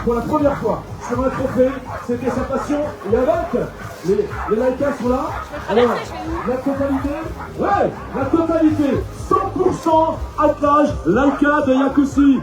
pour la première fois sur un trophée. C'était sa passion. Et avec, les Laïcas sont là. Alors, la totalité, ouais, la totalité, 100% attelage Laïca de Yacoussy.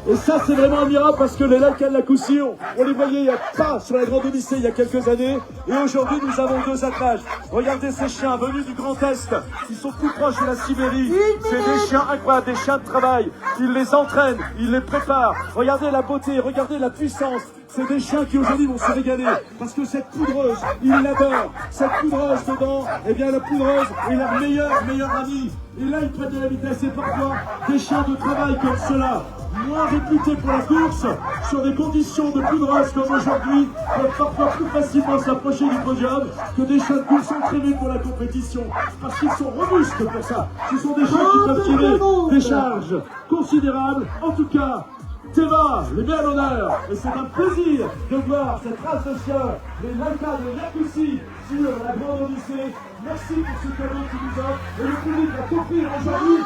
Et ça, c'est vraiment un miracle parce que les Laïcas de Yacoussy, on les voyait il y a pas sur la Grande Odyssée il y a quelques années. Et aujourd'hui, nous avons 2 attelages. Regardez ces chiens venus du Grand Est. Ils sont tout proches de la Sibérie. C'est des chiens incroyables, des chiens de travail. Ils les entraînent, ils les préparent. Regardez la beauté, regardez la puissance. C'est des chiens qui aujourd'hui vont se régaler. Parce que cette poudreuse, ils l'adorent. Cette poudreuse dedans, eh bien la poudreuse est leur meilleure amie. Et là, ils prennent de la vitesse. Et parfois, des chiens de travail comme ceux-là, moins réputés pour la course, sur des conditions de poudreuse comme aujourd'hui, peuvent parfois plus facilement s'approcher du podium que des chiens de course entraînés pour la compétition. Parce qu'ils sont robustes pour ça. Ce sont des chiens qui peuvent tirer des charges considérables. En tout cas, Théma les met à l'honneur et c'est un plaisir de voir cette race de chiens, les Laïcas de Yacoussy sur la Grande Odyssée. Merci pour ce cadeau que tu nous offres et le public va t'offrir aujourd'hui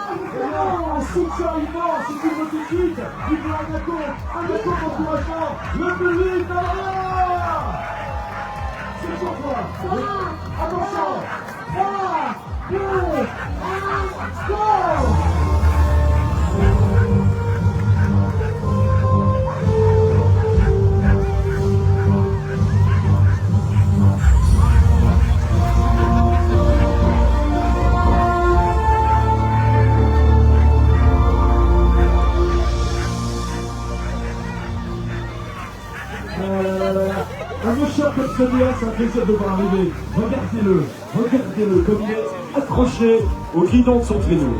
un soutien immense, c'est une petite suite. Il faut un gâteau d'encouragement. Le public derrière. C'est pour toi. Attention. 3, 2, 1, go. Un mocheur comme celui-là, c'est un plaisir de voir arriver. Regardez-le comme il est accroché au guidon de son traîneau.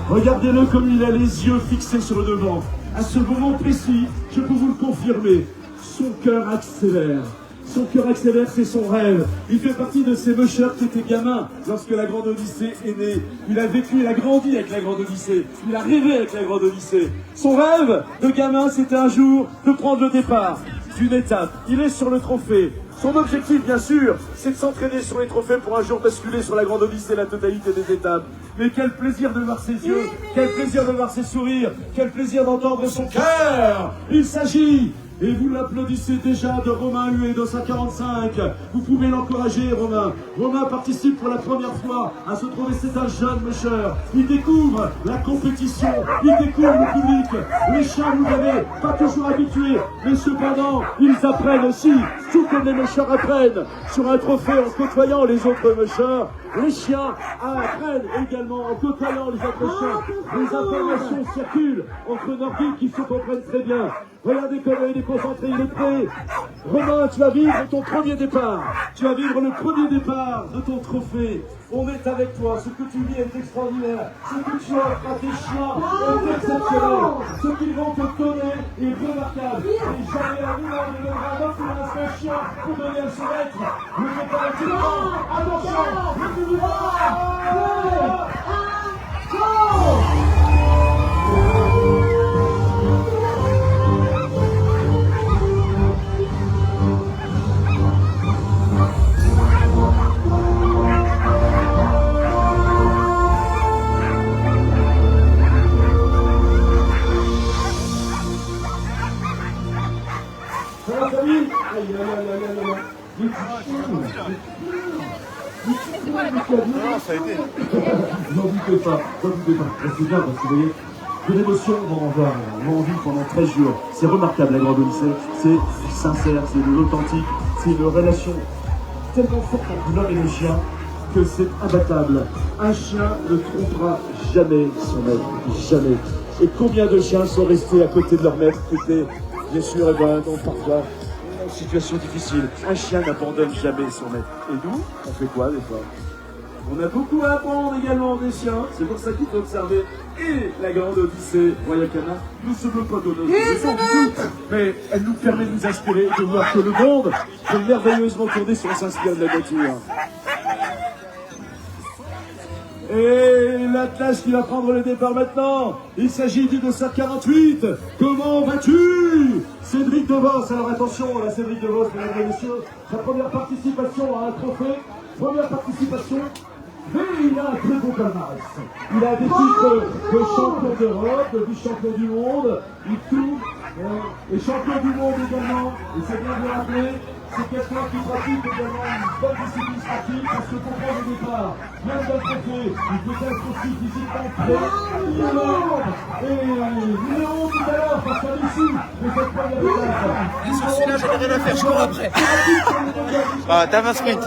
Regardez-le comme il a les yeux fixés sur le devant. À ce moment précis, je peux vous le confirmer, son cœur accélère. Son cœur accélère, c'est son rêve. Il fait partie de ces mocheurs qui étaient gamins lorsque la Grande Odyssée est née. Il a vécu, il a grandi avec la Grande Odyssée. Il a rêvé avec la Grande Odyssée. Son rêve de gamin, c'était un jour de prendre le départ d'une étape. Il est sur le trophée. Son objectif, bien sûr, c'est de s'entraîner sur les trophées pour un jour basculer sur la Grande Odyssée la totalité des étapes. Mais quel plaisir de voir ses yeux, quel plaisir de voir ses sourires, quel plaisir d'entendre son cœur. Il s'agit, et vous l'applaudissez déjà, de Romain Huet de 145. Vous pouvez l'encourager, Romain. Romain participe pour la première fois à se trouver, c'est un jeune mocheur. Il découvre la compétition, il découvre le public. Les chiens, vous n'avez pas toujours habitués, mais cependant, ils apprennent aussi, tout comme les mocheurs apprennent sur un trophée en côtoyant les autres mocheurs. Les chiens apprennent également en côtoyant les autres chiens. Les informations circulent entre Nordiques qui se comprennent très bien. Regardez comment il est concentré, il est prêt. Romain, tu vas vivre ton premier départ. Tu vas vivre le premier départ de ton trophée. On est avec toi. Ce que tu vis est extraordinaire. Ce que tu offres à tes chiens est exceptionnel. Ce qu'ils vont te donner est remarquable. Et jamais un humain ne donnera un autre un chien pour donner à son maître. Le départ est immense. Attention, le public va. 2, 1, go! Non, ça a été. N'en doutez pas. C'est bien parce que vous voyez, de l'émotion, on va en vivre pendant 13 jours. C'est remarquable la Grande Odyssée, c'est sincère, c'est de l'authentique, c'est une relation tellement forte entre l'homme et le chien que c'est imbattable. Un chien ne trompera jamais son maître, jamais. Et combien de chiens sont restés à côté de leur maître qui était, bien sûr, et ben, non, parfois, en situation difficile. Un chien n'abandonne jamais son maître. Et nous, on fait quoi des fois? On a beaucoup à apprendre également des chiens, c'est pour ça qu'il faut observer. Et la Grande Odyssée Royal Canin ne se veut pas donner du tout, mais elle nous permet de nous inspirer, de voir que le monde peut merveilleusement tourner si on s'inspire de la nature. Et l'attelage qui va prendre le départ maintenant, il s'agit du 248. Comment vas-tu, Cédric De Vos? Alors attention, là, Cédric De Vos, mesdames et messieurs, sa première participation à un trophée, première participation, mais il a un très beau palmarès. Il a des titres de champion d'Europe, de champion du monde, il tourne Et champion du monde également, et c'est bien de le rappeler, c'est quelqu'un qui pratique également une bonne discipline sportive, parce que pour prendre le départ, même d'un trophée, il peut être aussi physiquement prêt. Et numéro tout à l'heure, face à l'issue de cette première étape. Et sur celui-là, j'en ai rien à faire, je cours après. Ah, t'as 20 sprint.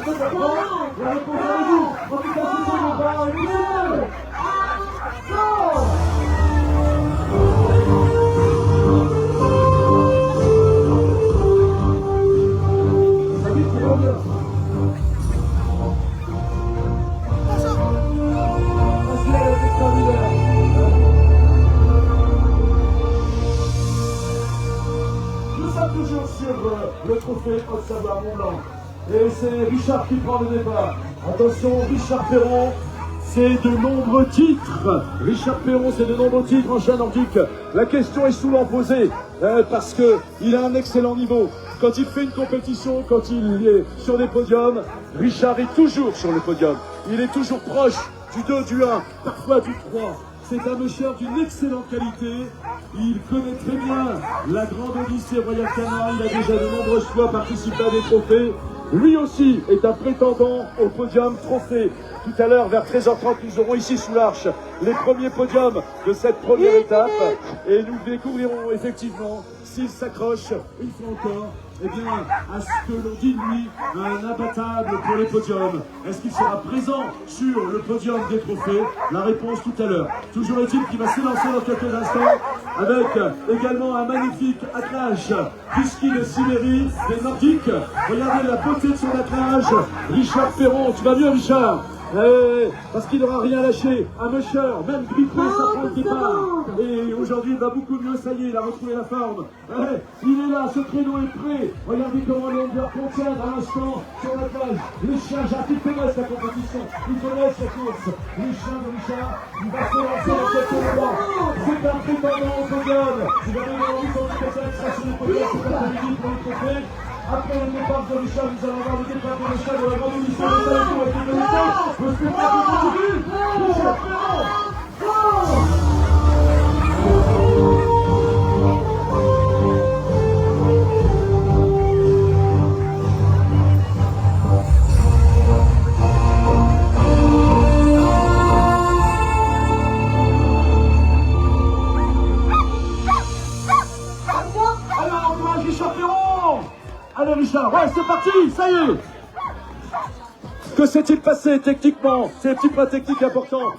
Nous sommes toujours sur le trophée Haute-Savoie-Mont-Blanc. Et c'est Richard qui prend le départ. Attention, Richard Perron, c'est de nombreux titres. Richard Perron, c'est de nombreux titres en chien nordique. La question est souvent posée parce qu'il a un excellent niveau. Quand il fait une compétition, quand il est sur les podiums, Richard est toujours sur le podium. Il est toujours proche du 2, du 1, parfois du 3. C'est un monsieur d'une excellente qualité. Il connaît très bien la grande Odyssée Royal Canin. Il a déjà de nombreuses fois participé à des trophées. Lui aussi est un prétendant au podium trophée. Tout à l'heure, vers 13h30, nous aurons ici sous l'Arche les premiers podiums de cette première étape. Et nous découvrirons effectivement s'il s'accroche une fois encore, eh bien, à ce que l'on dit de lui, un imbattable pour les podiums. Est-ce qu'il sera présent sur le podium des trophées? La réponse tout à l'heure. Toujours est-il qu'il va s'élancer dans quelques instants avec également un magnifique attelage whisky de Sibérie, des Nordiques. Regardez la beauté de son attelage. Richard Perron, tu vas bien Richard? Parce qu'il n'aura rien lâché. Un musher, même grippé, ça prend le départ. Et aujourd'hui, il va beaucoup mieux. Ça y est, il a retrouvé la forme. Il est là, ce créneau est prêt. Regardez comment les longueurs contiennent à l'instant sur la plage. Les chiens, Jacques, ils connaissent la compétition. Ils connaissent la course. Les chiens de Richard, il va se lancer dans quelques moments. C'est un prétendant au podium. Vous avez envie qu'on dit que ça sera sur les podiums cet après-midi pour les trophées. Après le départ de Richard, nous allons avoir le départ de Richard de la grande émission de Salto avec les communautés. Le spectacle continue. Richard Perron. Alors, on doit Richard Perron. Allez Richard, ouais c'est parti, ça y est. Que s'est-il passé techniquement? C'est un petit point technique important.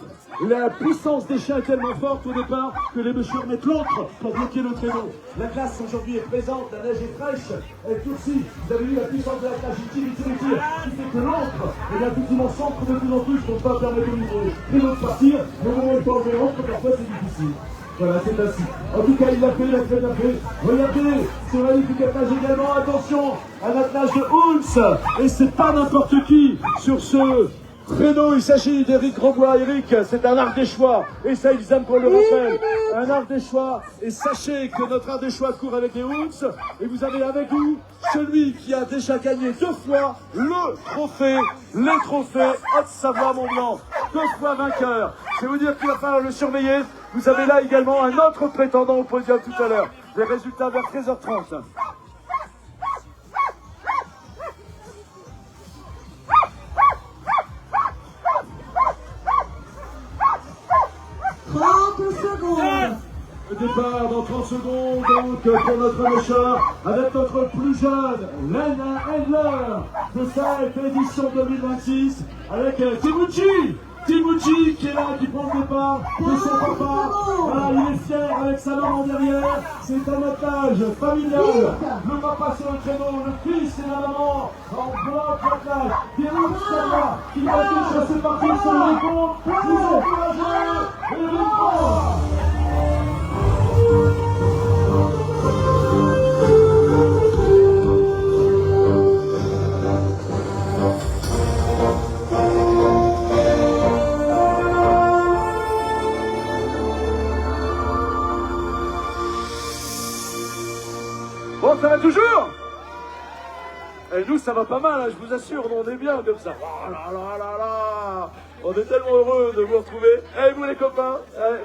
La puissance des chiens est tellement forte au départ que les messieurs mettent l'encre pour bloquer le traîneau. La glace aujourd'hui est présente, la neige est fraîche, elle aussi, vous avez vu la puissance de la glace, il tire, qui fait que l'encre, et bien effectivement s'encre de plus en plus pour ne pas permettre au traîneau de partir, mais au moment où il faut enlever l'encre, parfois c'est difficile. Voilà, c'est ainsi. En tout cas, il l'a fait, il l'a fait, il l'a fait. Regardez, ce magnifique attelage également. Attention, un attelage de Hunts. Et c'est pas n'importe qui sur ce traîneau. Il s'agit d'Éric Grosbois. Eric, c'est un Ardéchois. Et ça, ils aiment qu'on le rappelle. Un Ardéchois. Et sachez que notre Ardéchois court avec des Hunts. Et vous avez avec vous celui qui a déjà gagné 2 fois les trophées Haute-Savoie-Mont-Blanc. 2 fois vainqueur. Je vais vous dire qu'il va falloir le surveiller. Vous avez là également un autre prétendant au podium tout à l'heure. Les résultats vers 13h30. Le départ dans 30 secondes donc pour notre mécheur avec notre plus jeune Lena Endler de cette édition 2026 avec Timuchi qui est là, qui prend le départ de son papa. Voilà, il est fier avec sa maman derrière. C'est un attelage familial. Le papa sur le créneau, le fils et la maman en bloc d'attelage. Pierre-Luc Savoie qui va toucher, c'est parti sur le décompte. Vous encouragez et victoire. Bon, ça va toujours? Et nous, ça va pas mal, hein, je vous assure, nous, on est bien comme ça. Oh là là là là! On est tellement heureux de vous retrouver. Eh, vous les copains,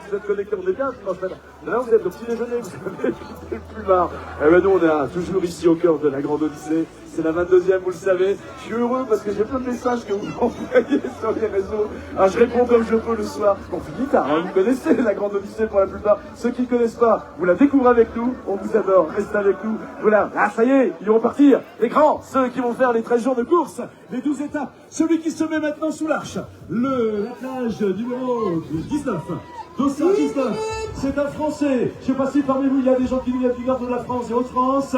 vous êtes connectés, on est bien dimanche matin. Maintenant, vous êtes au petit déjeuner, vous avez le plus marre. Eh ben, nous, on est toujours ici au cœur de la Grande Odyssée. C'est la 22e, vous le savez. Je suis heureux parce que j'ai plein de messages que vous m'envoyez sur les réseaux. Alors, je réponds comme je peux le soir. On finit tard, hein. Vous connaissez la Grande Odyssée pour la plupart. Ceux qui ne connaissent pas, vous la découvrez avec nous. On vous adore. Restez avec nous. Voilà. Ah, ça y est, ils vont partir. Les grands, ceux qui vont faire les 13 jours de course, les 12 étapes. Celui qui se met maintenant sous l'arche. L'attelage numéro 19. Dossard 19. C'est un Français. Je ne sais pas si parmi vous, il y a des gens qui viennent du nord de la France et Haute-France.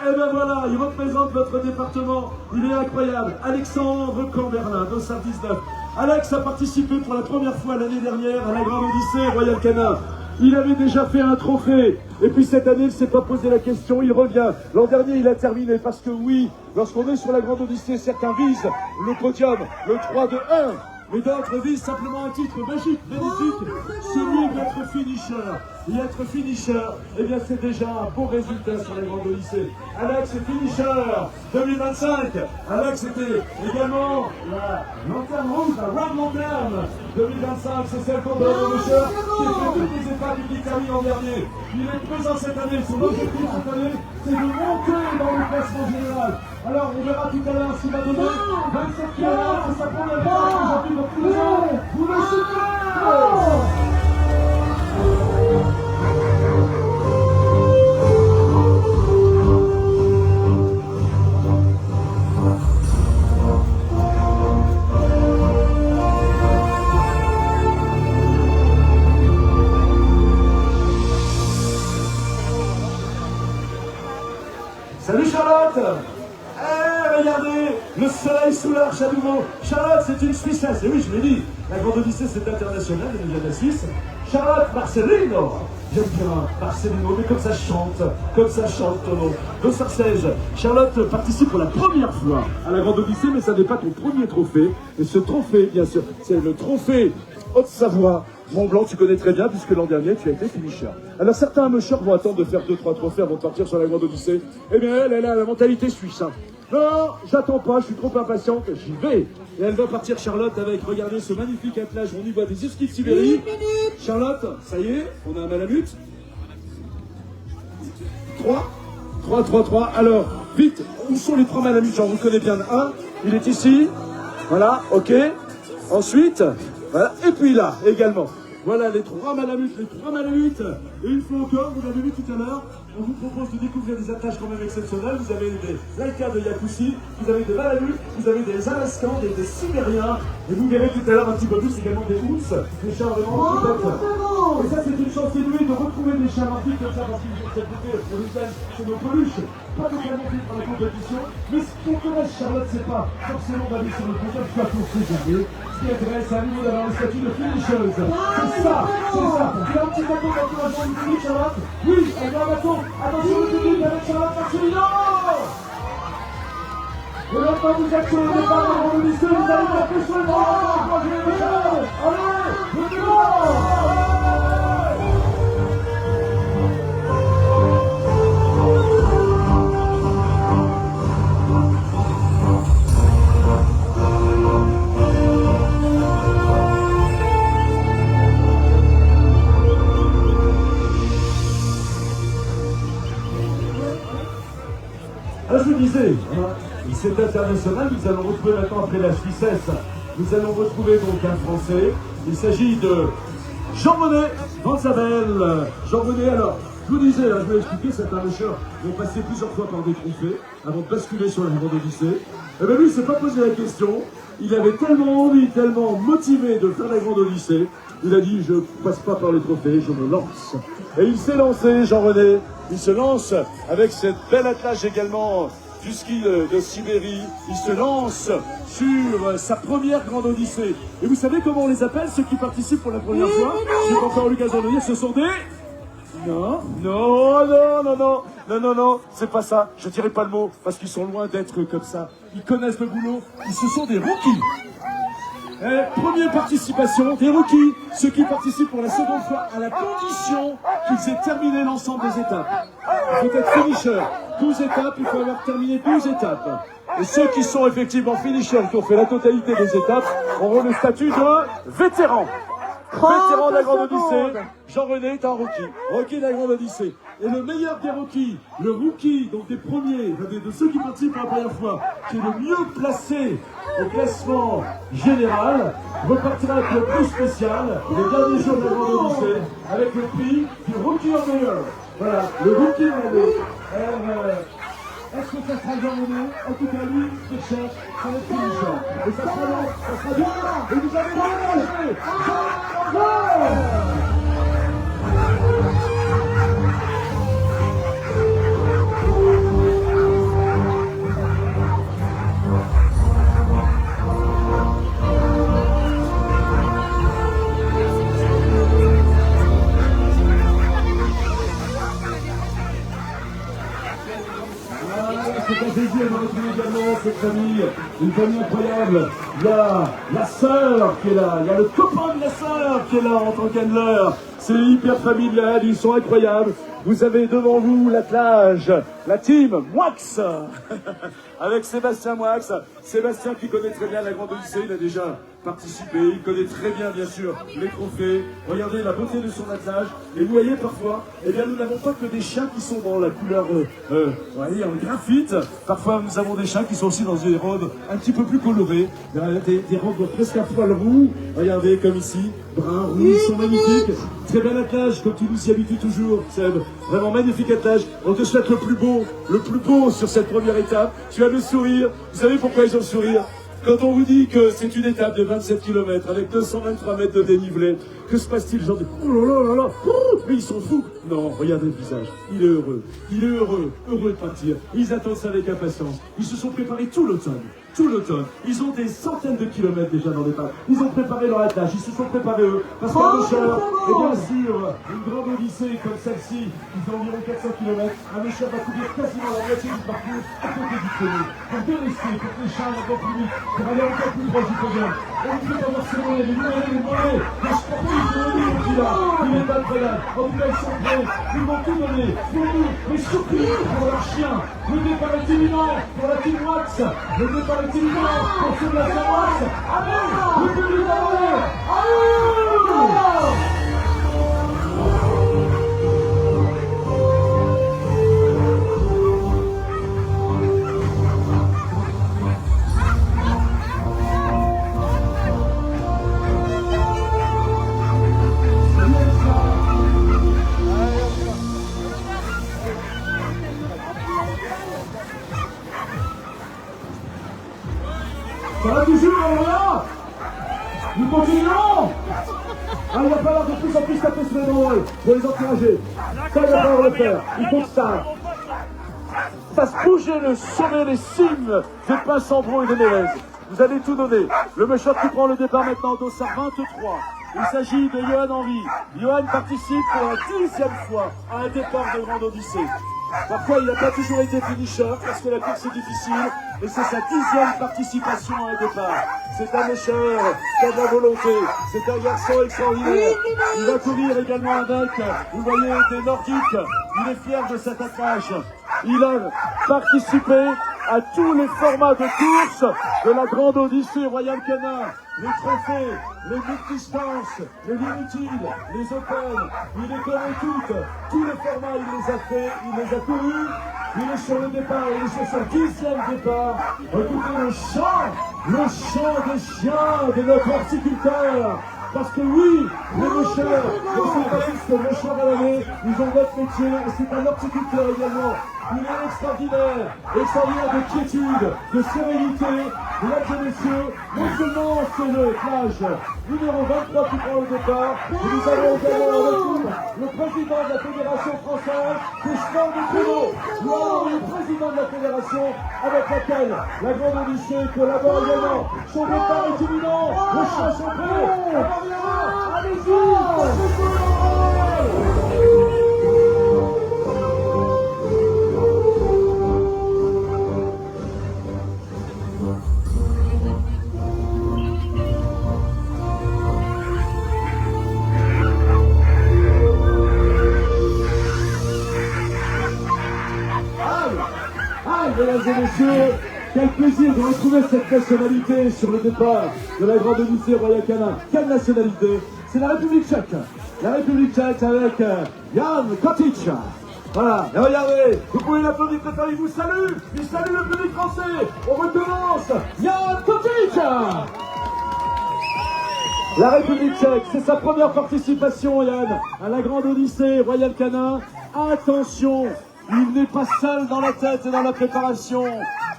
Et ben voilà, il représente votre département, il est incroyable. Alexandre Camberlin, Dossard 19. Alex a participé pour la première fois l'année dernière à la Grande Odyssée Royal Canin. Il avait déjà fait un trophée, et puis cette année il ne s'est pas posé la question, il revient. L'an dernier il a terminé, parce que oui, lorsqu'on est sur la Grande Odyssée, certains visent le podium, le 3 de 1. Mais d'autres visent simplement un titre magique, magnifique, celui d'être finisher. Et être finisher, eh bien c'est déjà un beau résultat sur la Grande Odyssée. Alex est finisher 2025. Alex était également la lanterne rouge, la Red Lantern 2025. C'est celle qu'on donne au finisher qui fait toutes les étapes et qui termine en dernier. Il est présent cette année. Son objectif cette année, c'est de monter dans le classement général. Alors on verra tout à l'heure s'il va donner 27 km. C'est sa première fois aujourd'hui dans tous les ans. Vous le soutenez. Salut Charlotte! Eh, regardez, le soleil sous l'arche à nouveau. Charlotte, c'est une Suissesse. Et oui, je l'ai dit, la Grande Odyssée, c'est international, elle vient de la Suisse. Charlotte Marcelino. J'aime bien Marcelino, mais comme ça chante ton nom. Dossard 16. Charlotte participe pour la première fois à la Grande Odyssée, mais ça n'est pas ton premier trophée. Et ce trophée, bien sûr, c'est le trophée Haute-Savoie. Mont-Blanc, tu connais très bien, puisque l'an dernier, tu as été finisher. Alors, certains amocheurs vont attendre de faire 2-3 trophées avant de partir sur la Grande Odyssée. Eh bien, elle a la mentalité suisse. Hein. Non, j'attends pas, je suis trop impatiente, j'y vais. Et elle va partir, Charlotte, avec, regardez, ce magnifique attelage. On y voit des husky de Sibérie. Charlotte, ça y est, on a un malamute. 3. Alors, vite, où sont les 3 malamutes? J'en reconnais bien un. Il est ici. Voilà, ok. Ensuite... Voilà. Et puis là, également, voilà les 3 malamutes, Et une fois encore, vous l'avez vu tout à l'heure, on vous propose de découvrir des attaches quand même exceptionnelles. Vous avez des Laika de Yakoussi, vous avez des malamutes, vous avez des Alaskans, des Sibériens, et vous verrez tout à l'heure un petit peu plus également des Ours, des chats vraiment tout. Et ça, c'est une chance inouïe de retrouver des chats nordiques comme ça, parce qu'ils ont cette beauté originale, c'est nos peluches, pas totalement fait par la compétition, mais ce qu'on connaît, Charlotte, c'est pas forcément d'aller sur le podium, pas pour se jamais. Ce qui intéresse, c'est à nouveau d'avoir le statut de finisheuse. C'est ça. C'est un petit bateau d'encouragement du public, Charlotte. Oui, on a un bateau. Attention le public avec Charlotte Marcelino. Et maintenant, vous êtes sur le départ de la Grande Odyssée, vous allez taper sur le bras. Allez, le départ. Alors je vous disais, c'est international, nous allons retrouver maintenant après la Suissesse, nous allons retrouver donc un Français, il s'agit de Jean-René Vanzabel. Jean-René, alors, je vous disais, là, je vais expliquer, c'est un pêcheur qui est passé plusieurs fois par des trophées avant de basculer sur la Grande Odyssée. Et bien lui, il ne s'est pas posé la question, il avait tellement envie, tellement motivé de faire la Grande Odyssée, il a dit, je ne passe pas par les trophées, je me lance. Et il s'est lancé, Jean-René. Il se lance avec cette belle attelage également du ski de Sibérie. Il se lance sur sa première Grande Odyssée. Et vous savez comment on les appelle, ceux qui participent pour la première fois? J'ai pas encore eu l'occasion de dire, ce sont des... Non, c'est pas ça. Je dirais pas le mot, parce qu'ils sont loin d'être comme ça. Ils connaissent le boulot. Ce sont des rookies. Première participation des rookies, ceux qui participent pour la seconde fois à la condition qu'ils aient terminé l'ensemble des étapes. il faut être finisher. 12 étapes, il faut avoir terminé 12 étapes. Et ceux qui sont effectivement finishers, qui ont fait la totalité des étapes, auront le statut de vétéran. Vétéran de la Grande Odyssée, Jean-René est un rookie. Rookie de la Grande Odyssée. Et le meilleur des rookies, le rookie, donc des premiers, de ceux qui participent pour la première fois, qui est le mieux placé au classement général, repartira avec le prix spécial, les derniers jours de la Grande Odyssée, avec le prix du Rookie of the Year. Voilà, le Rookie of the Year. Est-ce que ça sera Jean-René? En tout cas, lui, ce que cherche, c'est le finisher. Et ça sera long, ça sera dur. Et vous avez engagé Jean-René. C'est un plaisir de retrouver également cette famille, une famille incroyable. Il y a la sœur qui est là, il y a le copain de la sœur qui est là en tant qu'handler. C'est hyper familial, ils sont incroyables. Vous avez devant vous l'attelage, la team Moix, avec Sébastien Moix. Sébastien qui connaît très bien la Grande Odyssée, il a déjà participé, il connaît très bien sûr les trophées. Regardez la beauté de son attelage. Et vous voyez parfois, eh bien nous n'avons pas que des chiens qui sont dans la couleur voyez, en graphite. Parfois nous avons des chiens qui sont aussi dans des robes un petit peu plus colorées, des robes presque à poil roux. Regardez comme ici, brun, roux, ils sont magnifiques. Très bel attelage, comme tu nous y habitues toujours, Seb. Vraiment magnifique attelage. On te souhaite le plus beau sur cette première étape. Tu as le sourire. Vous savez pourquoi ils ont le sourire? Quand on vous dit que c'est une étape de 27 km avec 223 mètres de dénivelé, que se passe-t-il? Genre de oh là là là, oh, mais ils sont fous. Non, regardez le visage. Il est heureux. Il est heureux de partir. Ils attendent ça avec impatience. Ils se sont préparés tout l'automne. Tout l'automne. Ils ont des centaines de kilomètres déjà dans les pas. Ils ont préparé leur attelage. Ils se sont préparés eux. Parce qu'un pêcheur, et bien sûr, une grande odyssée comme celle-ci, qui fait environ 400 km, un pêcheur va couvrir quasiment la moitié du parcours à côté du chrono. Pour vérifier, pour que les chars encore plus vite, pour aller encore plus proche du podium. On ne peut pas voir ces moyens, les moyens, les sportifs de haut niveau qu'il a. Il est pas très là. En tout cas, ils sont prêts. Ils vont tout donner. Pour nous, mais surtout pour leurs chiens. Le départ est imminent pour la team Wax. Le départ est imminent pour Sébastien Wax. Allez, le public va voler. Allez! Ça va toujours, là? Nous continuons. Ah, il va falloir de plus en plus taper sur les drôles pour les encourager. Ça, il va falloir le faire. Il faut que ça fasse bouger le sommet, les cimes des Pins Sambro et des Mérez. Vous allez tout donner. Le méchant qui prend le départ maintenant, dossard 23. Il s'agit de Johan Henry. Johan participe pour la 10e fois à un départ de Grande Odyssée. Parfois, il n'a pas toujours été finisher parce que la course est difficile et c'est sa 10e participation à un départ. C'est un mécheur qui a de la volonté. C'est un garçon extraordinaire. Il va courir également avec, vous voyez, des Nordiques. Il est fier de cet attelage. Il a participé à tous les formats de course de la Grande Odyssée Royal Canin. Les trophées, les multistances, les inutiles, les open, il les connaît toutes. Tous les formats, il les a fait, il les a courus. Il est sur le départ, il est sur son 10e départ. Écoutez le chant des chiens de notre horticulteur. Parce que oui, les moucheurs ne sont pas juste moucheurs à l'année, ils ont d'autres métiers, et c'est un horticulteur également. Il est extraordinaire de quiétude, de sérénité. Mesdames et messieurs, non seulement c'est le plage numéro 23 qui prend le départ, et nous avons également avec nous le président de la Fédération française des sports de vélo. Nous avons le président de la fédération avec laquelle la Grande Odyssée collabore également. Son départ est imminent, les chiens sont prêts. Allez-y! mesdames et messieurs. Quel plaisir de retrouver cette nationalité sur le départ de la Grande Odyssée Royal Canin. Quelle nationalité? C'est la République tchèque. La République tchèque avec Jan Kotic. Voilà, et regardez, vous pouvez l'applaudir très fort, il vous salue. Il salue le public français. On recommence. Jan Kotic. La République tchèque, c'est sa première participation, Yann, à la Grande Odyssée Royal Canin. Attention, il n'est pas seul dans la tête et dans la préparation.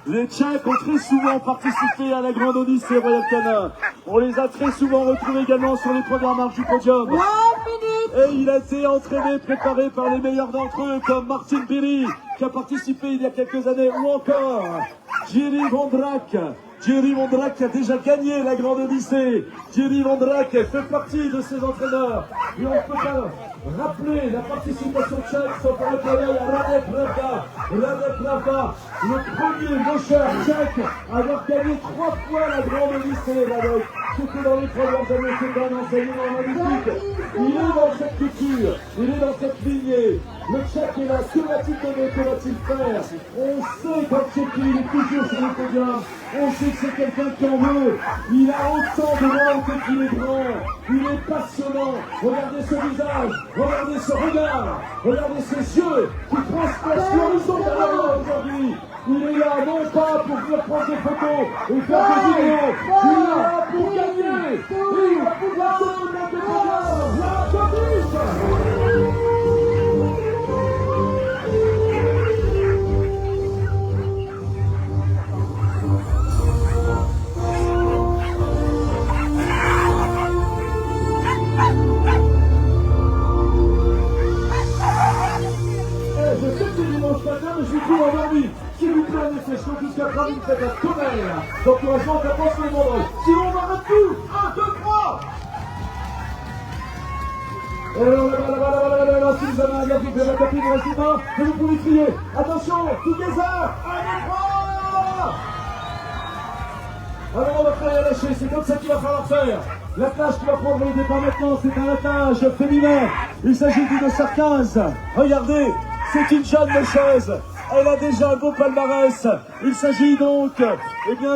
Les Tchèques ont très souvent participé à la Grande Odyssée Royal Canin. On les a très souvent retrouvés également sur les premières marches du podium. Et il a été entraîné, préparé par les meilleurs d'entre eux, comme Martin Piri, qui a participé il y a quelques années, ou encore Jiří Vondrak. Jiří Vondrak qui a déjà gagné la Grande Odyssée. Jiří Vondrak fait partie de ses entraîneurs. Et on peut pas rappeler la participation tchèque sans parler à Radek Pravda. Radek Pravda, le premier gaucheur tchèque à avoir gagné 3 fois la Grande Odyssée. Radek, c'était dans les premières années, c'est un enseignement magnifique. Il est dans cette culture, il est dans cette lignée. Le Tchèque est là, que va-t-il donner, que va-t-il faire? On sait qu'en Tchéquie, il est toujours sur le podium. On sait que c'est quelqu'un qui en veut. Il a autant de volonté qu'il est grand. Il est passionnant. Regardez ce visage, regardez ce regard, regardez ses yeux qui transpercent l'horizon derrière aujourd'hui. Il est là non pas pour venir prendre des photos et faire des vidéos. Il est là pour gagner. Il va pouvoir donner des podiums. La Kotic. Je sais que c'est dimanche matin, mais je suis tout endormi. S'il vous plaît, laissez-vous jusqu'à 30 minutes, faites un tonnerre d'encouragement, ça pense les membres. Sinon, on arrête tout. 1, 2, 3. Et là, si vous avez un gars qui fait la tapis de récitant, vous pouvez crier. Attention, together, 1, 2, 3. Alors on va faire la lâcher, c'est comme ça qu'il va falloir faire. L'attelage qui va prendre le départ maintenant, c'est un attelage féminin. Il s'agit d'une Sarkaz. Regardez, c'est une jeune Méchaise. Elle a déjà un beau palmarès. Il s'agit donc bien,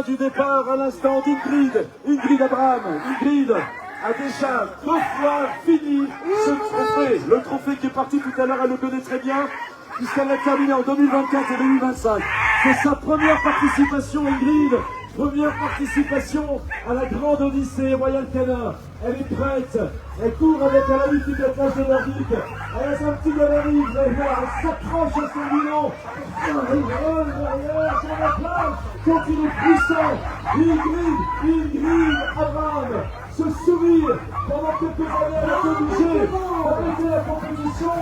du départ à l'instant d'Ingrid Abraham. Ingrid a déjà 2 fois fini ce trophée. Le trophée qui est parti tout à l'heure, elle le connaît très bien, puisqu'elle l'a terminé en 2024 et 2025. C'est sa première participation, Ingrid. Première participation à la Grande Odyssée Royal Canin. Elle est prête. Elle court avec un magnifique attelage de nordique. Elle a un petit gabarit. Vous allez voir, elle s'accroche à son bilan. Elle vole derrière son attelage. Quand il est puissant. Ingrid Abraham. Ce sourire. Pendant quelques années, elle a été obligée d'arrêter la compétition.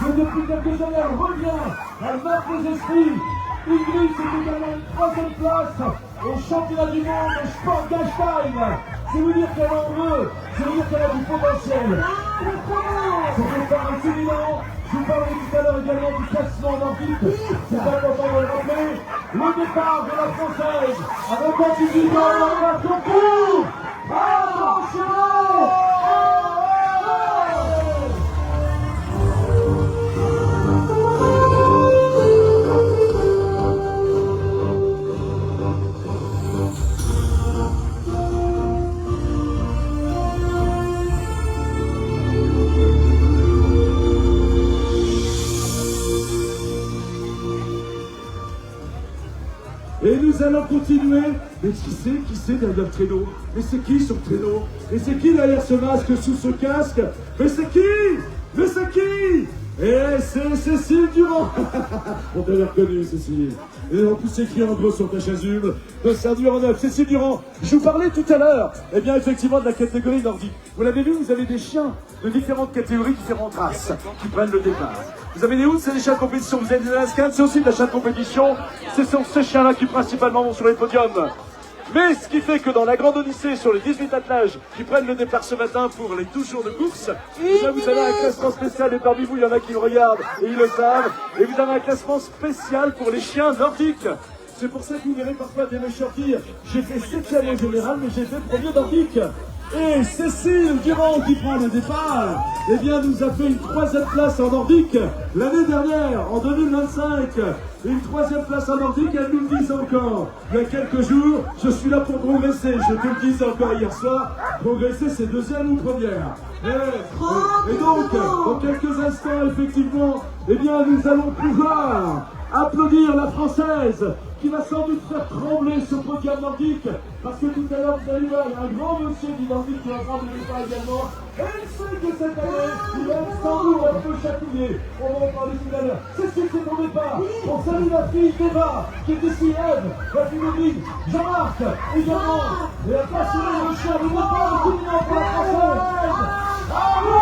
Mais depuis quelques années, elle revient. Elle marque les esprits. Ingrid, c'est également une 3e place au championnat du monde de Sport Gashstein. C'est vous dire qu'elle en veut, c'est vous dire qu'elle a du potentiel. C'est un départ intimidant. Je vous parlais tout à l'heure également du classement nordique. C'est important de le rappeler. Le départ de la Française avec un petit dans la concours. Attention! Et nous allons continuer. Mais qui c'est derrière le traîneau? Mais c'est qui sur le traîneau? Mais c'est qui derrière ce masque, sous ce casque? Mais c'est qui? Mais c'est qui? Et c'est Cécile Durand. On t'a reconnu, Cécile. Et en plus, c'est écrit en gros sur ta chasuble. De Saint-Dur en neuf. Cécile Durand. Je vous parlais tout à l'heure, eh bien, effectivement, de la catégorie nordique. Vous l'avez vu, vous avez des chiens de différentes catégories, différentes races qui prennent le départ. Vous avez des Hounds, c'est des chiens de compétition. Vous avez des Alaskan, c'est aussi de la chiens de compétition. Ce sont ces chiens-là qui principalement vont sur les podiums. Mais ce qui fait que dans la Grande Odyssée, sur les 18 attelages qui prennent le départ ce matin pour les 12 jours de course, déjà vous avez un classement spécial, et parmi vous, il y en a qui le regardent et ils le savent, et vous avez un classement spécial pour les chiens nordiques. C'est pour ça que vous verrez parfois des méchants dire « J'ai fait 7e au général, mais j'ai fait premier nordique ». Et Cécile Durand qui prend le départ, eh bien nous a fait une 3e place en nordique l'année dernière, en 2025. Une 3e place en nordique, elle nous le disait encore il y a quelques jours, je suis là pour progresser, je te le disais encore hier soir, progresser c'est 2e ou 1re. Et donc, dans quelques instants, effectivement, eh bien nous allons pouvoir applaudir la Française qui va sans doute faire trembler ce podium nordique, parce que tout à l'heure vous allez voir, il y a un grand monsieur du nordique qui va prendre le départ également, et il sait que cette année, il va être sans doute un peu chatouillé, on va en parler tout à l'heure. C'est ton départ, on salue la fille d'Eva, qui est ici, Eve, la fille de Big, Jean-Marc, également, et la passionnée de chien, le départ de Coulinan pour la Française. Bravo!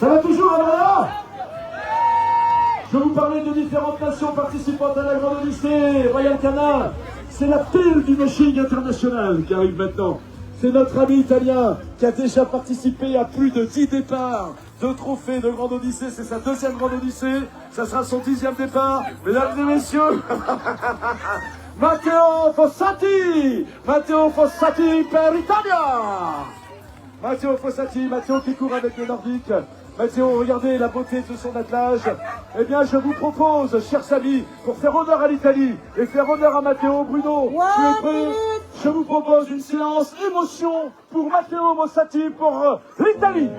Ça va toujours, Andrea? Je vous parlais de différentes nations participantes à la Grande Odyssée Royal Canin. C'est la pile du Meshing International qui arrive maintenant. C'est notre ami italien qui a déjà participé à plus de 10 départs de trophées de Grande Odyssée. C'est sa 2e Grande Odyssée. Ça sera son 10e départ. Mesdames et messieurs, Matteo Fossati! Matteo Fossati per Italia! Matteo Fossati, Matteo qui court avec les Nordiques. Matteo, regardez la beauté de son attelage. Eh bien, je vous propose, chers amis, pour faire honneur à l'Italie et faire honneur à Matteo, Bruno, tu es prêt? Je vous propose une séance émotion pour Matteo Fossati pour l'Italie.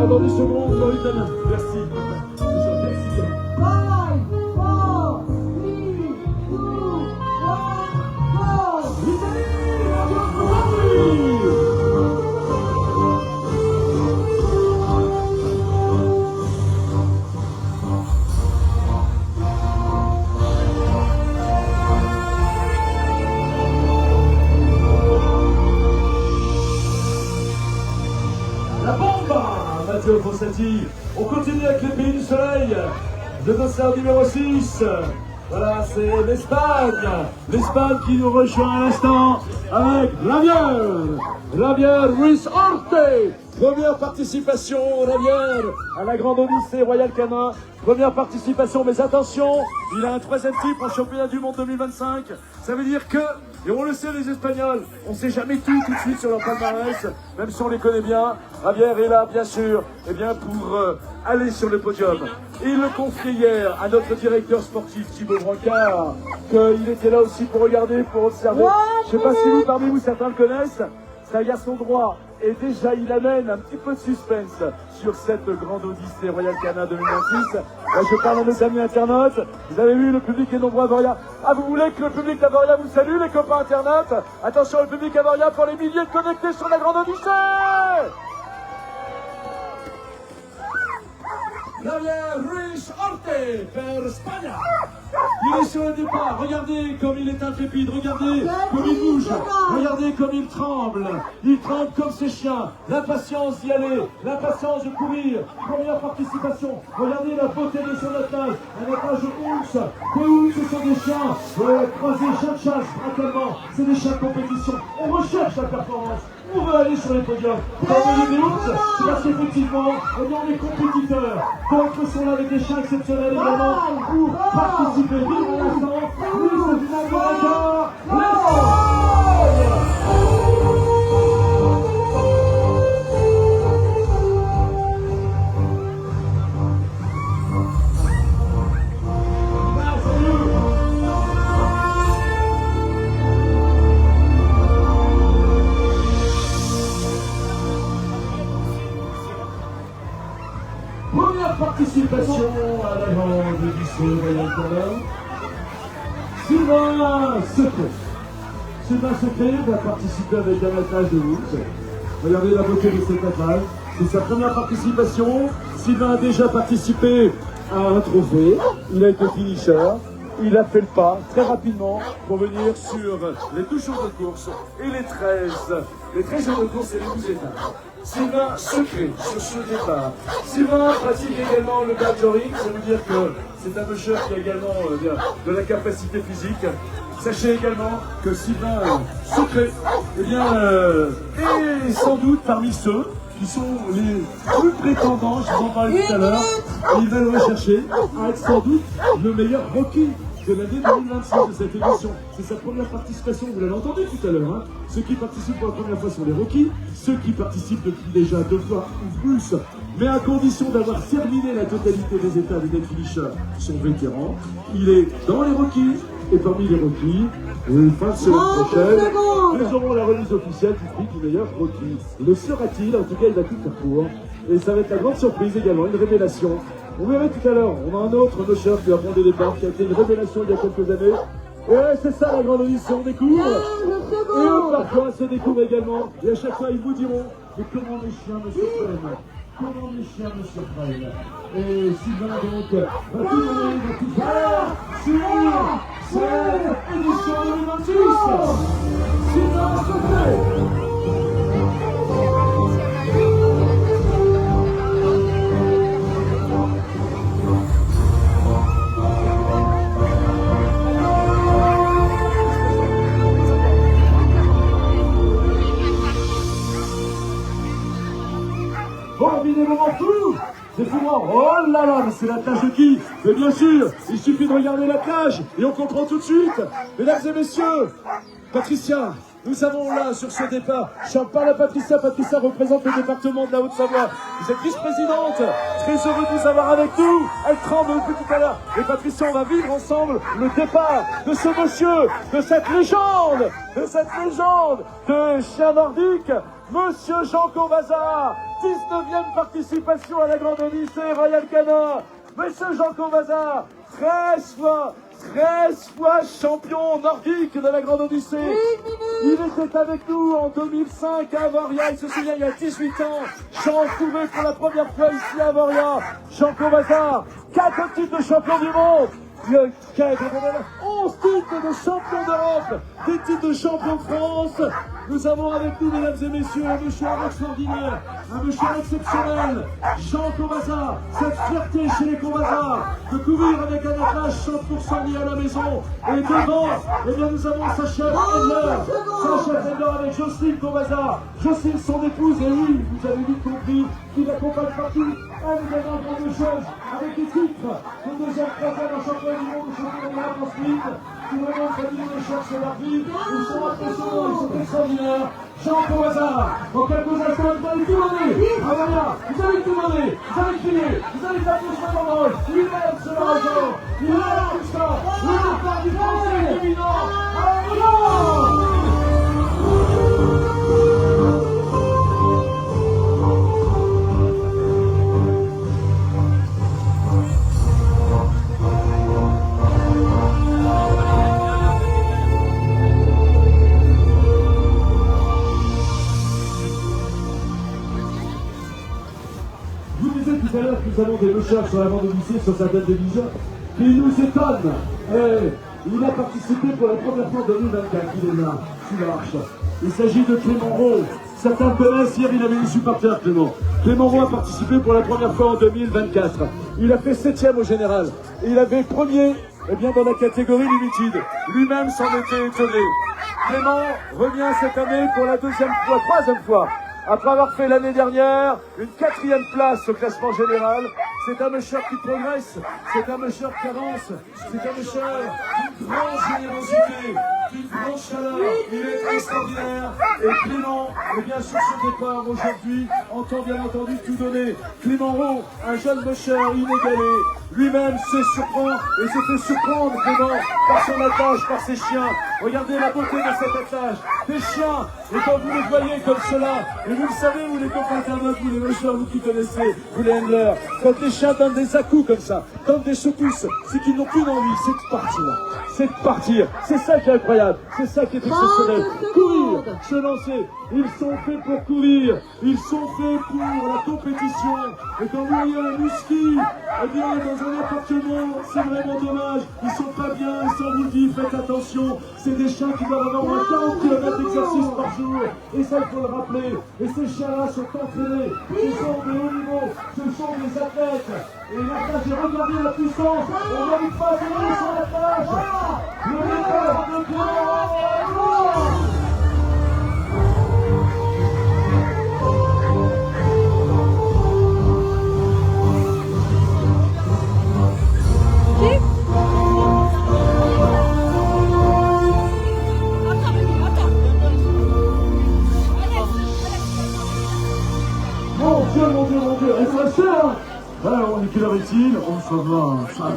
Dans des secondes, dans l'italien. Merci. Merci. 5, 4, 3, 2, 1, go! La bomba! Matteo Fossati. On continue avec les pays du soleil. Le dossard numéro 6. Voilà, c'est l'Espagne. L'Espagne qui nous rejoint à l'instant avec Javier Ruiz Orte. Première participation, Javier, à la Grande Odyssée Royal Canin. Première participation, mais attention, il a un 3e titre en championnat du monde 2025. Ça veut dire que, et on le sait les Espagnols, on ne sait jamais tout de suite sur leur palmarès, même si on les connaît bien. Javier est là, bien sûr, et bien pour aller sur le podium. Et il le confiait hier à notre directeur sportif, Thibaut Brancard, qu'il était là aussi pour regarder, pour observer. Je ne sais pas si vous, parmi vous, certains le connaissent. C'est un garçon droit. Et déjà, il amène un petit peu de suspense sur cette Grande Odyssée Royal Canin 2026. Là, je parle à nos amis internautes. Vous avez vu, le public est nombreux à Avoria. Ah, vous voulez que le public d'Avoria vous salue, les copains internautes? Attention, le public d'Avoria pour les milliers de connectés sur la Grande Odyssée! Javier Ruiz Orte per España. Il est sur le départ, regardez comme il est intrépide, regardez comme il bouge, regardez comme il tremble comme ces chiens, l'impatience d'y aller, l'impatience de courir, première participation, regardez la beauté de son attelage, un attelage Ounce, que Ounce ce sont des chiens, croisés, chiens de chasse, actuellement, c'est des chiens de compétition, on recherche la performance. On veut aller sur les podiums. Parmi les autres, c'est parce qu'effectivement, on est compétiteurs. Donc, ils sont là avec des chiens exceptionnels également pour participer. Vive l'instant, plus de finale de record. première participation à la grande lycée Royal Canin. Sylvain Secret. Sylvain Secret va participer avec un attelage de route. Regardez la beauté de cet attelage. C'est sa première participation. Sylvain a déjà participé à un trophée. Il a été finisher. Il a fait le pas très rapidement pour venir sur les 12 jours de course et les 13 jours de course et les 12 étapes. Sylvain Secret sur ce départ. Sylvain pratique également le badgering, ça veut dire que c'est un musher qui a également de la capacité physique. Sachez également que Sylvain Secret est sans doute parmi ceux qui sont les plus prétendants, je vous en parlais tout à l'heure, et ils veulent rechercher à être sans doute le meilleur rookie de l'année 2026 de cette édition. C'est sa première participation, vous l'avez entendu tout à l'heure. Ceux qui participent pour la première fois sont les rookies, ceux qui participent depuis déjà 2 fois ou plus, mais à condition d'avoir terminé la totalité des étapes des finishers, sont vétérans. Il est dans les rookies, et parmi les rookies, fin de semaine prochaine, nous aurons la remise officielle du prix du meilleur rookie. Le sera-t-il? En tout cas, il va tout faire pour. Et ça va être la grande surprise également, une révélation. On verra tout à l'heure, on a un autre musher qui va prendre des départs, qui a été une révélation il y a quelques années. Et c'est ça la grande audition, on découvre. Et eux parfois se découvrent également. Et à chaque fois ils vous diront, mais comment mes chiens me surprennent? Comment mes chiens me surprennent? Et Sylvain donc va tout donner, va tout faire sur cette édition 2026. Sylvain Secret. Des moments fous, des moments, oh là là, mais c'est la tâche de qui? Mais bien sûr, il suffit de regarder la plage et on comprend tout de suite. Mesdames et messieurs, Patricia, nous avons là sur ce départ, j'en parle à Patricia, Patricia représente le département de la Haute-Savoie. Vous êtes vice-présidente, très heureux de vous avoir avec nous. Elle tremble depuis tout à l'heure. Et Patricia, on va vivre ensemble le départ de ce monsieur, de cette légende de chien nordique, Monsieur Jean Convaza. 19e participation à la grande lycée Royal Canin. Monsieur Jean Convaza, 13 fois champion nordique de la grande Odyssée. Il était avec nous en 2005 à Avoria, il se souvient, il y a 18 ans. Jean trouvé pour la première fois ici à Avoria. Jean Convaza, 4 titres de champion du monde. 11 titres de champion d'Europe, des titres de champion de France. Nous avons avec nous, mesdames et messieurs, un monsieur extraordinaire, un monsieur exceptionnel, Jean Convaza. Cette fierté chez les Convaza de courir avec un attelage 100% lié à la maison. Et devant, eh bien, nous avons Sacha Edler avec Jocelyne Convaza. Jocelyne, son épouse, et oui, vous avez vite compris, qui l'accompagne partout. Elle est également grande chose, avec des titres de 2e, 3e en championnat du monde, championnat d'Europe ensuite. Tout le monde famille de cherche leur vie. Ils sont impressionnants, ils sont extraordinaires. Jean Convaza, dans quelques instants, vous allez tout donner. Ah voilà, vous allez tout donner, vous allez crier, vous allez taper sur le moment. Il aime ce raison, il aime tout ça. Le départ du français est éminent. Allons! Tout à l'heure, nous avons des recherches sur la grande Odyssée, sur certaines divisions, qui nous étonnent. Il a participé pour la première fois en 2024, il est là, sous l'arche. Il s'agit de Clément Roux. Certains le connaissent, hier il avait des supporters, Clément. Clément Roux a participé pour la première fois en 2024. Il a fait 7e au général. Et il avait premier, dans la catégorie limited. Lui-même s'en était étonné. Clément revient cette année pour la 3e fois. Après avoir fait l'année dernière une 4e place au classement général. C'est un musher qui progresse, c'est un musher qui avance, c'est un musher d'une grande générosité, une grande chaleur, il est extraordinaire. Et Clément, eh bien, sur ce départ aujourd'hui, entend bien entendu tout donner. Clément Roux, un jeune musher inégalé, lui-même se surprend et se fait surprendre, Clément, par son attelage, par ses chiens. Regardez la beauté de cet attelage. Des chiens, et quand vous les voyez comme cela, et vous le savez, vous les copains internautes, vous les mushers, vous qui connaissez, vous les handlers, quand les chiens donnent des à-coups comme ça, comme des secousses, c'est qu'ils n'ont plus d'envie, c'est de partir. C'est de partir. C'est ça qui est incroyable. C'est ça qui est exceptionnel. Courir, se lancer. Ils sont faits pour courir. Ils sont faits pour la compétition. Et quand vous voyez un husky, eh bien, dans un appartement, c'est vraiment dommage. Ils sont pas bien. Ça vous dit, faites attention. C'est des chiens qui doivent avoir 40 km d'exercice par jour. Et ça, il faut le rappeler. Et ces chiens-là sont entraînés. Ce sont des hauts niveaux. Ce sont des athlètes. Et là, j'ai regardé la puissance. On n'arrive pas à tenir sur la plage. Le départ de Clément. Mon Dieu, elle se reste là. Alors, on est quelle heure est-il? Oh, ça va.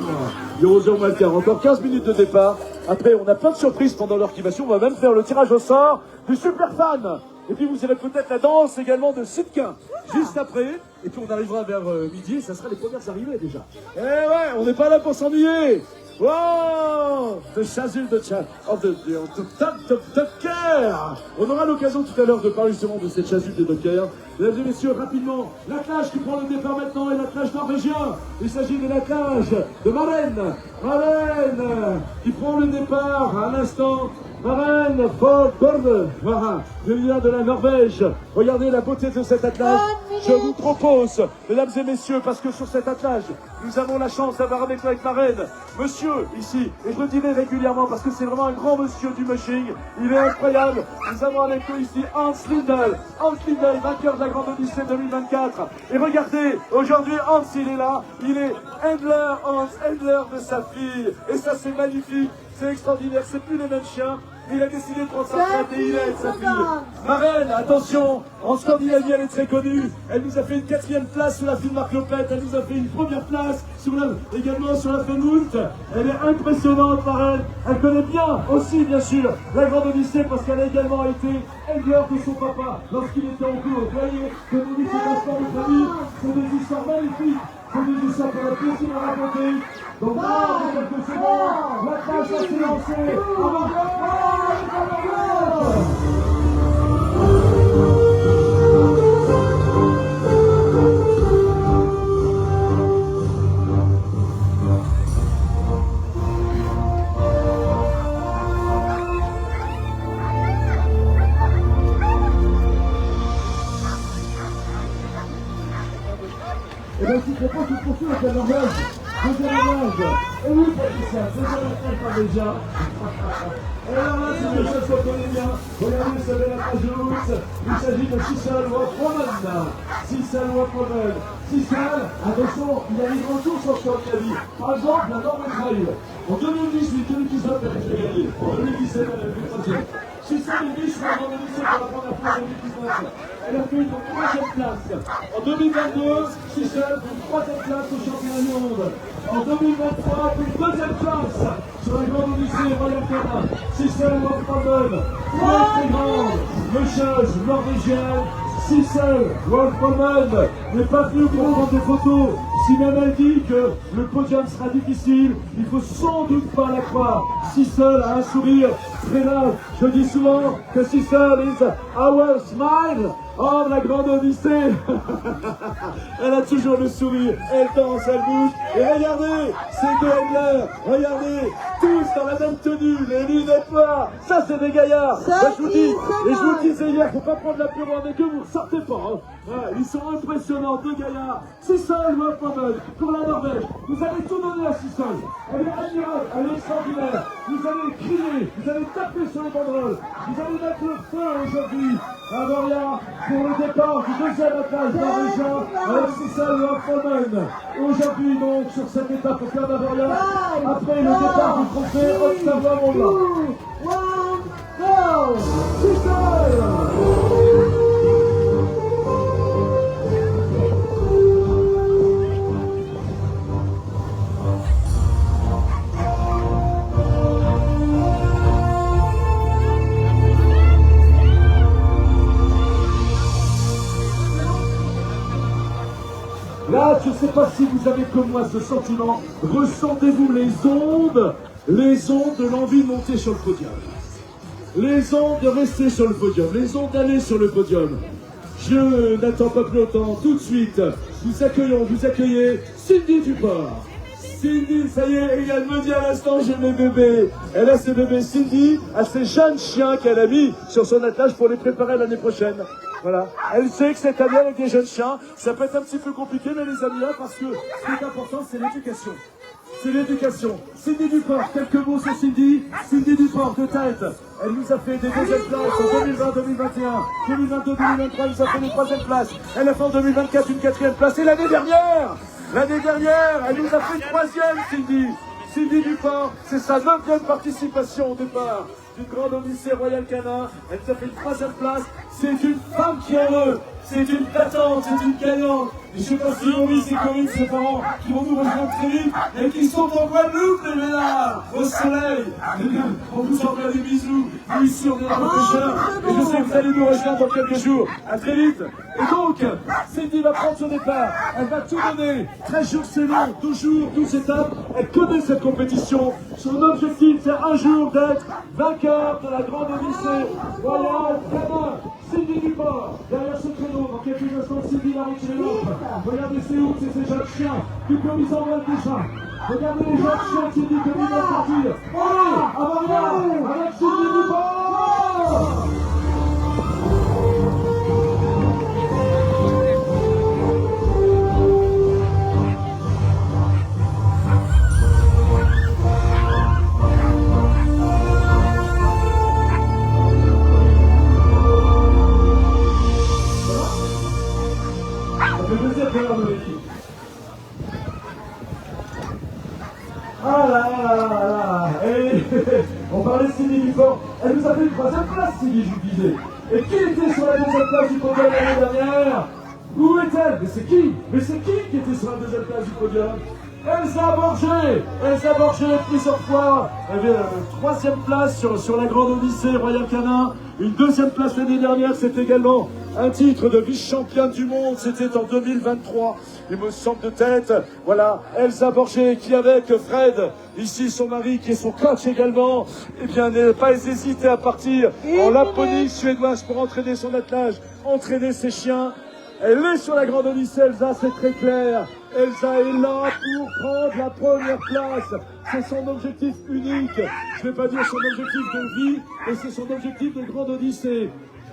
Il est 11h moins le quart. Encore 15 minutes de départ. Après, on a plein de surprises pendant l'orchivation. On va même faire le tirage au sort du super fan. Et puis, vous aurez peut-être la danse également de Sitkin. Juste après. Et puis, on arrivera vers midi et ça sera les premières arrivées déjà. Eh ouais, on n'est pas là pour s'ennuyer. Wow! The Chazul de Docker! On aura l'occasion tout à l'heure de parler justement de cette Chazul de Docker. Mesdames et messieurs, rapidement, l'attelage qui prend le départ maintenant est l'attelage norvégien. Il s'agit de l'attelage de Maren. Maren qui prend le départ à l'instant. Maren Fogborg, voilà, vient de la Norvège. Regardez la beauté de cet attelage. Je vous propose, mesdames et messieurs, parce que sur cet attelage, nous avons la chance d'avoir avec nous avec Maren, monsieur ici, et je le dirai régulièrement parce que c'est vraiment un grand monsieur du mushing. Il est incroyable. Nous avons avec nous ici Hans Lindel. Hans Lindel, vainqueur de la Grande Odyssée 2024. Et regardez, aujourd'hui Hans il est là, il est handler, Hans, handler de sa fille. Et ça c'est magnifique, c'est extraordinaire, c'est plus les mêmes chiens. Il a décidé de prendre sa retraite et il aide sa fille. Maren, attention, en Scandinavie elle est très connue. Elle nous a fait une 4e place sur la file Marc Lopette. Elle nous a fait une 1re place également sur la Fenhoult. Elle est impressionnante, Maren. Elle connaît bien aussi, bien sûr, la Grande Odyssée parce qu'elle a également été handler de son papa lorsqu'il était en cours. Vous voyez, que nous dit cet instant de famille, c'est des histoires magnifiques. C'est des histoires qu'on a plaisir à raconter. Donc, dans quelques secondes, la tâche va se lancer. Et bien, je vous propose de poursuivre avec la Norvège. Deuxième image. Et oui, Patricia, deuxième image par déjà. Et alors là, c'est une chose qu'on connaît bien. Regardez, ça fait la page de route. Il s'agit de Sissel Wafroman. Sissel Wafroman. Sissel, attention, il arrive en tour sur Scandinavie. Par exemple, la Norvège Rail. En 2018, 2019, elle a fait gagner. En 2017, elle a fait 3e. Sissel est venue sur la Grande Odyssée pour la première fois en 2019. Elle a fait une 3e place. En 2022, Sissel fait une 3e place au championnat du monde. En 2023, une 2e place sur la Grande Odyssée Royal Canin. Sissel Wafroman, très grande, musheuse norvégienne. Sissel Wafroman n'est pas venue pour prendre des photos. Si même elle dit que le podium sera difficile, il faut sans doute pas la croire. Sissel a un sourire très large. Je dis souvent que Sissel is our smile. Oh, la Grande Odyssée. Elle a toujours le sourire, elle danse, elle bouge. Et regardez, ces deux handlers, regardez, tous dans la même tenue, les lunettes noires. Ça, c'est des gaillards. Je vous dis, et je vous le disais hier, faut pas prendre l'apéro avec eux, vous ne sortez pas. Hein. Ouais, ils sont impressionnants, deux gaillards. Sissel Wafroman pour la Norvège. Vous allez tout donner à Sissel. Elle est admirable, elle est extraordinaire. Vous allez crier, vous allez taper sur les banderoles. Vous allez mettre le feu aujourd'hui à Voria pour le départ du 2e attelage norvégien avec Sissel Wafroman. Aujourd'hui donc sur cette étape au cœur d'Avoria, après le départ du trophée Haute-Savoie Mont-Blanc. Go! Là, je ne sais pas si vous avez comme moi ce sentiment, ressentez-vous les ondes de l'envie de monter sur le podium, les ondes de rester sur le podium, les ondes d'aller sur le podium. Je n'attends pas plus longtemps, tout de suite, vous accueillez Cindy Duport. Cindy, ça y est, elle me dit à l'instant, j'ai mes bébés. Elle a ses bébés. Cindy a ses jeunes chiens qu'elle a mis sur son attelage pour les préparer l'année prochaine. Voilà. Elle sait que cette année, avec des jeunes chiens, ça peut être un petit peu compliqué, mais les amis, là, parce que ce qui est important, c'est l'éducation. C'est l'éducation. Cindy Duport, quelques mots sur Cindy. Cindy Duport, de tête. Elle nous a fait des deuxièmes places en 2020, 2021, 2022, 2023, elle nous a fait des troisièmes places. Elle a fait en 2024 une quatrième place. Et l'année dernière, elle nous a fait une troisième, Cindy. Cindy Duport, c'est sa 9e participation au départ du Grand Odyssée Royal Canin. Elle nous a fait une troisième place. C'est une femme qui est heureuse. C'est une battante, c'est une gagnante. Et je sais pas si Maurice et Corinne, ses parents, qui vont nous rejoindre très vite, et qui sont en Guadeloupe, les mélards, au soleil. On vous envoie des bisous. Nous ici, on est dans le pêcheur. Et je sais que vous allez nous rejoindre dans quelques jours. À très vite. Et donc, Cindy va prendre son départ. Elle va tout donner. 13 jours, c'est long. 12 jours, 12 étapes. Elle connaît cette compétition. Son objectif, c'est un jour d'être vainqueur de la Grande Odyssée Royal Canin. Cindy Duport, derrière ce créneau, dans quelques instants, Cindy va retirer l'autre. Regardez, c'est où? C'est ces jeunes chiens. Duport, ils envoient déjà. Regardez les jeunes chiens, Cindy, comme ils vont partir. Allez, Avaria, avec Cindy Duport! Ah là là là là. Et on parlait de Cindy Duport. Elle nous a fait une troisième place, Cindy, je vous disais. Et qui était sur la deuxième place du podium l'année dernière? Où est-elle? Mais c'est qui? Mais c'est qui était sur la deuxième place du podium? Elsa Borger. Elsa Borger, plusieurs fois. Elle avait troisième place sur la Grande Odyssée Royal Canin. Une deuxième place l'année dernière, c'est également un titre de vice-championne du monde, c'était en 2023, il me semble de tête. Voilà, Elsa Borger qui avec Fred, ici son mari qui est son coach également, eh bien n'a pas hésité à partir en Laponie suédoise pour entraîner son attelage, entraîner ses chiens. Elle est sur la Grande Odyssée, Elsa, c'est très clair. Elsa est là pour prendre la première place. C'est son objectif unique. Je ne vais pas dire son objectif de vie, mais c'est son objectif de Grande Odyssée.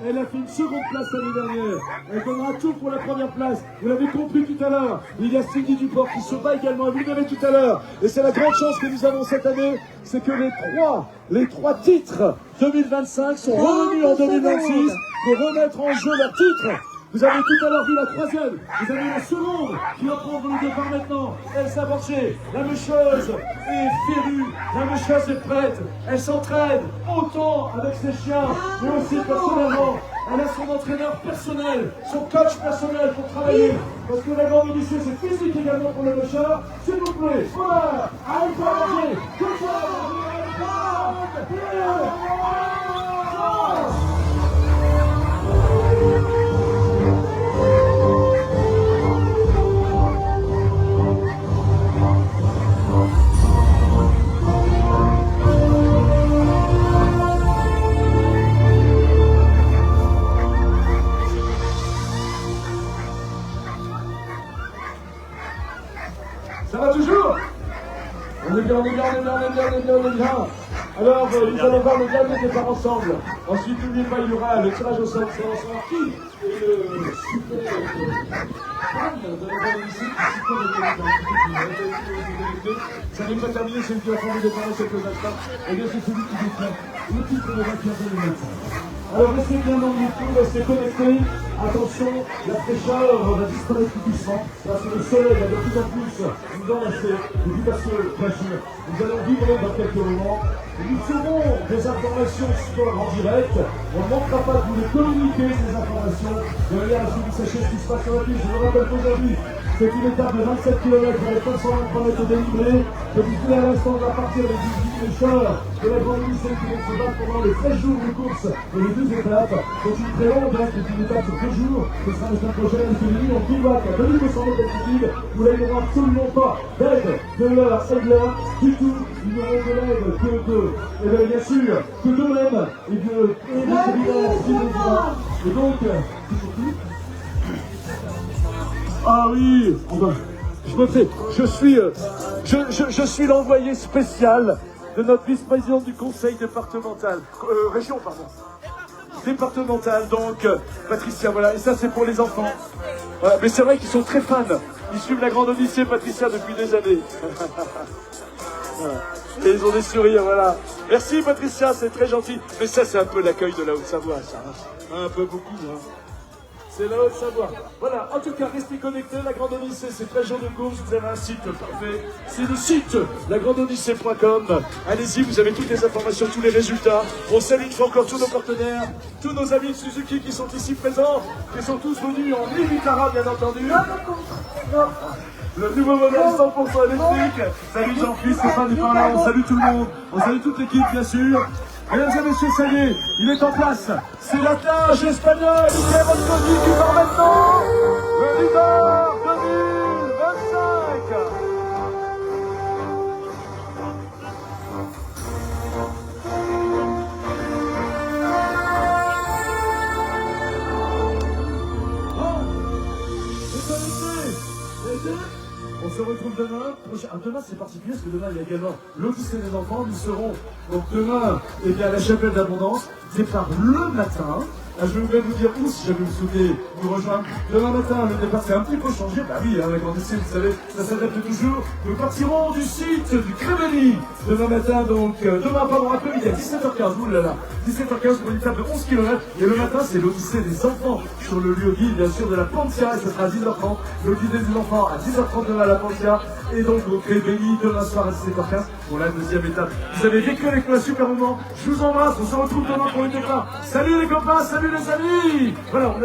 Elle a fait une seconde place l'année dernière. Elle donnera tout pour la première place. Vous l'avez compris tout à l'heure. Il y a Cindy Duport qui se bat également. Vous l'avez tout à l'heure. Et c'est la grande chance que nous avons cette année. C'est que les trois titres 2025 sont revenus en 2026 pour remettre en jeu leur titre. Vous avez tout à l'heure vu la troisième, vous avez la seconde qui va prendre le départ maintenant. Elsa Borger, la mècheuse est férue, la mècheuse est prête. Elle s'entraîne autant avec ses chiens, mais aussi personnellement. Elle a son entraîneur personnel, son coach personnel pour travailler. Parce que la Grande Odyssée, c'est physique également pour le mècheur. S'il vous plaît, voilà, Elsa Borger, ça va toujours? On est bien. Alors, nous allons voir le dernier départ ensemble. Ensuite, n'oubliez pas, il y aura le tirage au sort. C'est savoir qui est le super fan de la Grande Odyssée qui ça n'est pas terminé, c'est une qui va prendre le départ dans quelques instants. Et bien, c'est celui qui détient le titre de vainqueur de 2025. Alors restez bien dans le YouTube, restez connectés. Attention, la fraîcheur va disparaître tout doucement, parce que le soleil va de plus en plus nous enlacer. Et puis parce que, bien sûr, nous allons vivre dans quelques moments. Nous ferons des informations sport en direct. On ne manquera pas de vous les communiquer, ces informations. De manière à ce que vous sachiez ce qui se passe sur la piste. Je vous rappelle qu'aujourd'hui, c'est une étape de 27 km avec 523 mètres délivrés. Que vous pouvez à l'instant de la partir des 18 pêcheurs de la grande lycée qui vont se battre pendant les 13 jours de course et les 2 étapes. C'est une très longue, c'est une étape sur 2 jours. Ce sera la semaine prochaine, et celui en bivouac à 2200 mètres d'altitude. Vous n'avez absolument pas d'aide de leur aider du tout. Ils n'auront de l'aide que de, et bien, bien sûr, que d'eux-mêmes et de et donc, ah oui, je me fais, je suis l'envoyé spécial de notre vice-présidente du conseil départemental, région, pardon, départemental, donc Patricia, voilà, et ça c'est pour les enfants. Voilà, mais c'est vrai qu'ils sont très fans, ils suivent la grande Odyssée Patricia depuis des années. Voilà. Et ils ont des sourires, voilà. Merci Patricia, c'est très gentil. Mais ça c'est un peu l'accueil de la Haute-Savoie, ça. Un peu beaucoup, hein. C'est la Haute-Savoie. Voilà, en tout cas, restez connectés. La Grande Odyssée, c'est 13 jours de course. Vous avez un site parfait. C'est le site lagrandeodyssée.com. Allez-y, vous avez toutes les informations, tous les résultats. On salue une fois encore tous nos partenaires, tous nos amis de Suzuki qui sont ici présents, qui sont tous venus en Vitara, bien entendu. Le nouveau modèle 100% électrique. Salut Jean-Philippe, Stéphane est par là. On salue tout le monde. On salue toute l'équipe, bien sûr. Mesdames et messieurs, ça y est, il est en place. C'est l'attelage espagnol. Michel Mosconi qui part maintenant. Le leader 2025. On se retrouve demain. Demain c'est particulier parce que demain il y a également l'Odyssée des enfants. Nous serons donc demain à la chapelle d'Abondance. Départ le matin. Je vais vous dire où, si jamais vous souhaitez nous rejoindre. Demain matin, le départ c'est un petit peu changé. Bah oui, la grande Odyssée, vous savez, ça s'adapte toujours. Nous partirons du site du Crémeny. Demain matin, donc, après-midi à 17h15. Oulala, 17h15 pour une étape de 11 km. Et le matin, c'est l'Odyssée des enfants sur le lieu guide, bien sûr, de la Pantia. Et ce sera à 10h30. L'Odyssée des enfants à 10h30 demain à la Pantia. Et donc, au Crémeny, demain soir à 17h15 pour la deuxième étape. Vous avez vécu avec moi un super moment. Je vous embrasse. On se retrouve demain pour le départ. Salut les copains, salut les amis. Voilà.